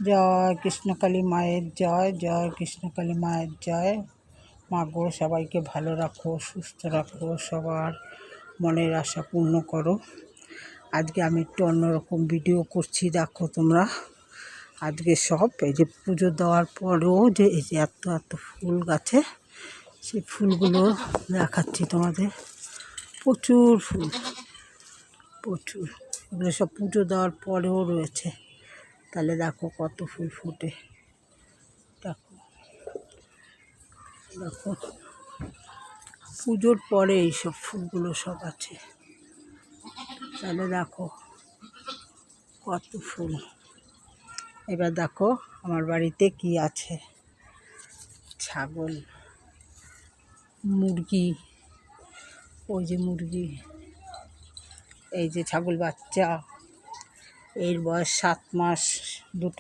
জয় কৃষ্ণকালী মায়ের জয়, জয় কৃষ্ণকালী মায়ের জয়। মা গো সবাইকে ভালো রাখো, সুস্থ রাখো, সবার মনের আশা পূর্ণ করো। আজকে আমি একটু অন্যরকম ভিডিও করছি, দেখো তোমরা। আজকে সব এই যে পুজো দেওয়ার পরেও যে এই যে এত এত ফুল গাছে, সেই ফুলগুলো দেখাচ্ছি তোমাদের। প্রচুর ফুল, প্রচুর। এগুলো সব পুজো দেওয়ার পরেও রয়েছে। তাহলে দেখো কত ফুল ফুটে, দেখো দেখো পুজোর পরে এইসব ফুলগুলো সব আছে। তাহলে দেখো কত ফুল। এবার দেখো আমার বাড়িতে কি আছে, ছাগল, মুরগি, ওই যে মুরগি, এই যে ছাগল বাচ্চা, এর বয়স 7 মাস, দুটো